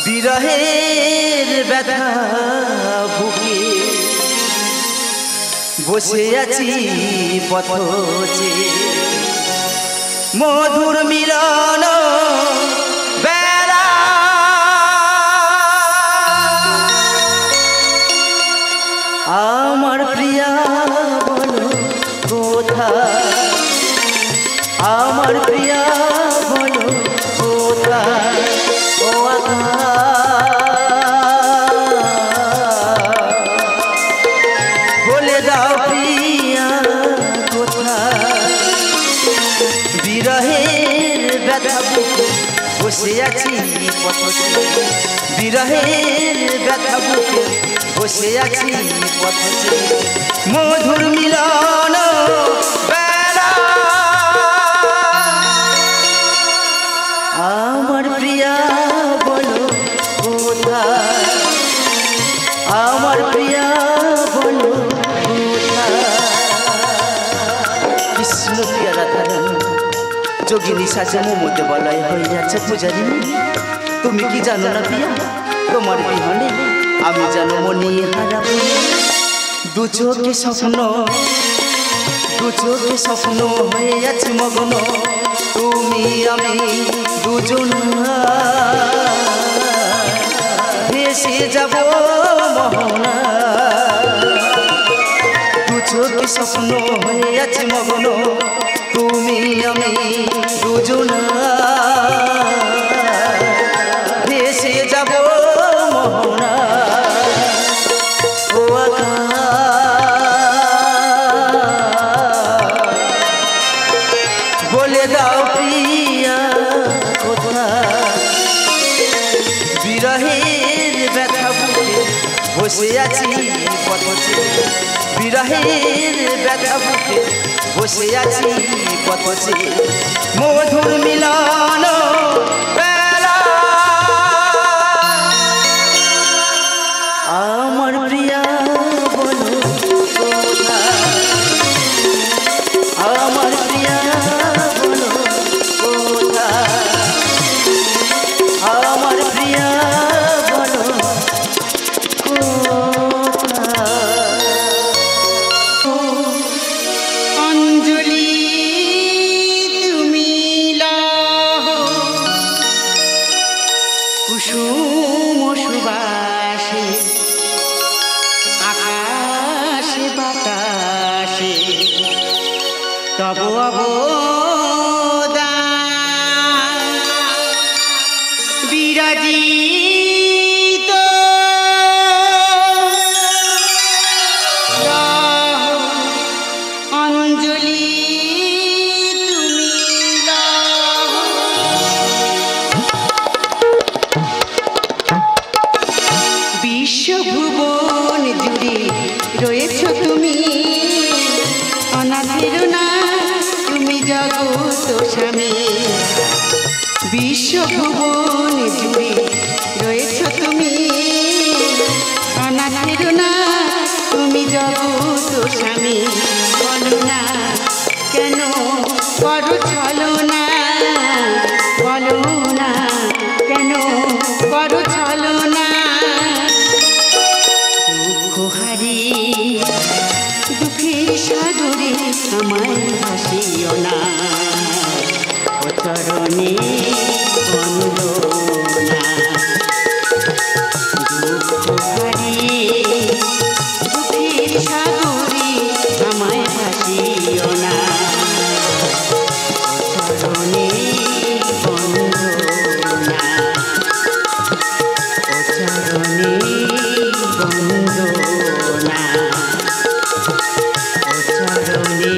বিরহের ব্যথা বুকে বসে আছি পথে মধুর মিলন বেলা আমার প্রিয়া বলো কোথায় আমার প্রিয়া বলো কোথায় ও বলে দাও প্রিয়া কোথায় বিরহের ব্যথা বুকে বসে আছি পথে বিরহের ব্যথা বুকে বসে আছি পথে মধুর মিলন বেলা আমার প্রিয়া বলো কোথায় আমার প্রিয়া বলো কোথায় কৃষ্ণ প্রিয়া রাধারানী যোগিনী সাজে মোমোতে বলাই হয়ে যাচ্ছে পূজারি তুমি কি জানো না প্রিয়া তোমার বিহনে আমি জানো মনে হারাবো দু চোখে স্বপ্ন হয়ে আছে মগ্ন তুমি আমি দুজন ভেসে যাব মোহনা দু চোখে স্বপ্ন হয়ে আছে মগ্ন তুমি আমি দুজন ভেসে যাব মোহনা ও বলে দাও প্রিয়া কোথায় বিরহের ব্যথা বুকে বসে আছি পথে বিরহের ব্যথা বুকে বসে আছি পথে মধুর মিলন বেলা আমার প্রিয়া বলো কোথায় আমার প্রিয়া বলো কোথায় আমার প্রিয়া বলো অঞ্জলি তুমি লহ কুসুম সুবাসে আকাশে বাতাসে তব অবদান বিরাজিত অঞ্জলি তুমি লহ বিশ্বভুবন জুড়ে রয়েছ তুমি অনাথের না তুমি জগৎ স্বামী বিশ্বভুবন জুড়ে রয়েছ তুমি অনাথের না তুমি জগৎ স্বামী বলো না কেন করো ছলনা বলো না কেন করো ছলনা দুঃখ হারি দুঃখের সাগরে আমায় ভাসিও না ও চরণে বন্দনা দুঃখ হারি দুঃখের সাগরে আমায় ভাসিও না ও চরণে বন্দনা ও চরণে বন্দনা ও চরণে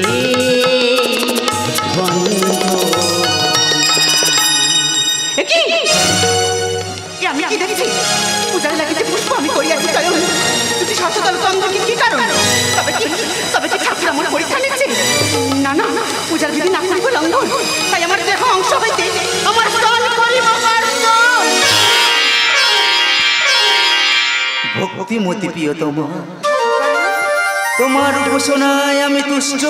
আমি কি দেখছি পূজার লাগিতে পুষ্প আমি করিয়াছি চয়ন তুই শতদল কন্দকে কি কারণ তবে কি ঠাকুর আমার পরীক্ষা নিচ্ছে না না পূজার বিধি না করিব লঙ্ঘন তাই আমার দেহ অংশ হইতে আমার স্তন করিব বর্জন ভক্তিমতী প্রিয়তম তোমার উপাসনায় আমি তুষ্ট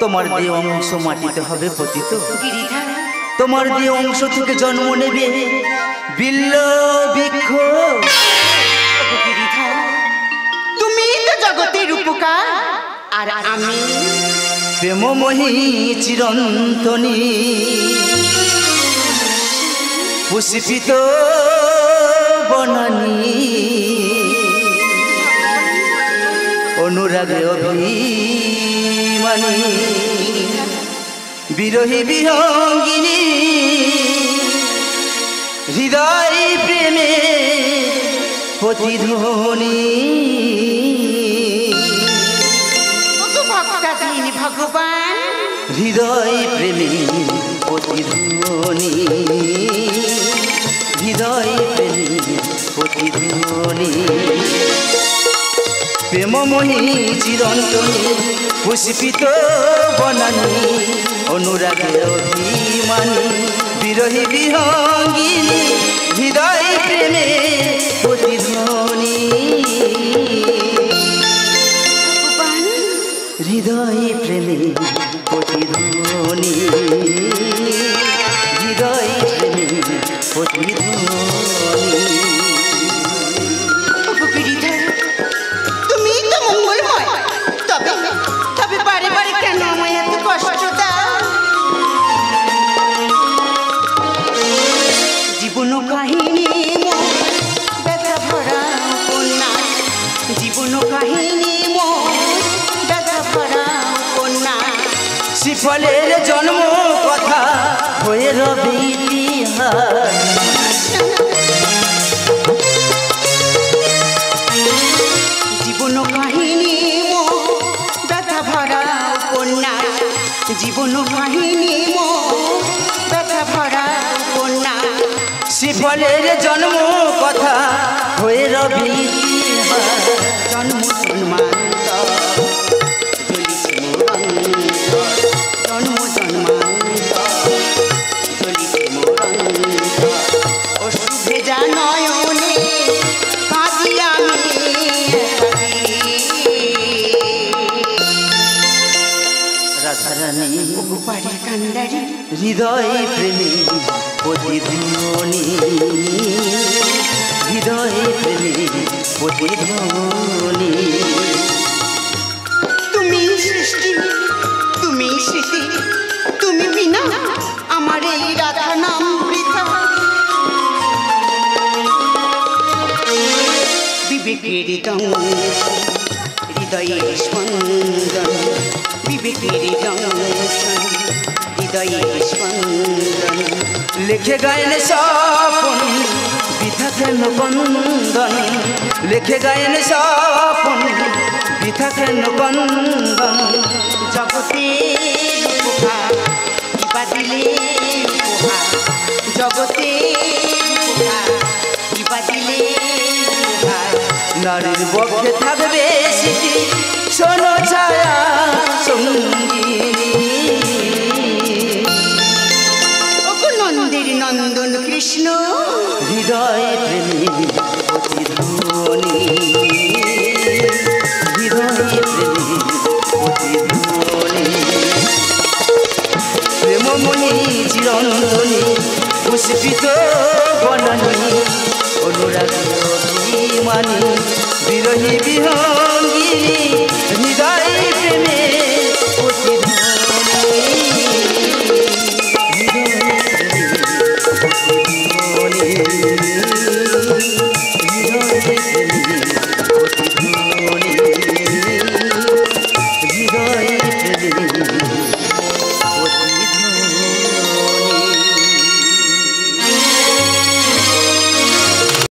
তোমার দেহ অংশ মাটিতে হবে পতিত তোমার দেহ অংশ থেকে জন্ম নেবে বিল্ল জননীর উপকার আর আমি প্রেমময়ী চিরন্তনী পুষ্পিত বনানী অনুরাগে অভিমানী বিরহী বিহঙ্গিনী হৃদয় প্রেমে প্রতিধ্বনি ভক্তাধীন ভগবান হৃদয় প্রেমে প্রতিধ্বনি হৃদয় প্রেমে প্রতিধ্বনি প্রেমময়ী চিরন্তনী পুষ্পিত বনানী অনুরাগে অভিমানী বিরহী বিহঙ্গিনী হৃদয় প্রেমে প্রতিধ্বনি হৃদয় প্রেমে প্রতিধ্বনি হৃদয় প্রেমে প্রতিধ্বনি তুমি তো মঙ্গলময় তবে তবে বারে বারে কেন আমায় এত কষ্ট দাও জীবন কাহিনী ব্যথা ভরা উপন্যাস জীবন কাহিনী ব্যথা ভরা উপন্যাস শিফলের জন্ম কথা হয়ে রবে ইতিহাস জীবন কাহিনী ব্যথা ভরা উপন্যাস জীবন কাহিনী ব্যথা ভরা উপন্যাস শিফলের জন্ম কথা হয়ে রবে ইতিহাস জন্ম জন্মান্তর জ্বলিছে মোরান্তর জন্ম জন্মান্তর জ্বলিছে মোরান্তর অশ্রু ভেজা নয়নে কাঁদি আমি রাধারানী বাড়ির কান্ডারি হৃদয় প্রেমী প্রতিধ্বনি হৃদয় প্রেমী প্রতিধ্বনি তুমি সৃষ্টি তুমি স্মৃতি তুমি বিনা আমার এই রাধা নাম বৃথা বিবেকের হৃদয়ে স্পন্দন বিবেকের হৃদয়ে স্পন্দন লিখে গায়েন স্বপন বৃথা কেন বন্দন লিখে গায়েন স্বপন বৃথা কেন বন্দন জগতের উপহার কিবা দিলে উপহার জগতের উপহার কিবা দিলে উপহার নারীর বক্ষে থাকবে স্মৃতি শোনো ছায়া সঙ্গিনী নন্দের নন্দন কৃষ্ণ হৃদয় প্রেমী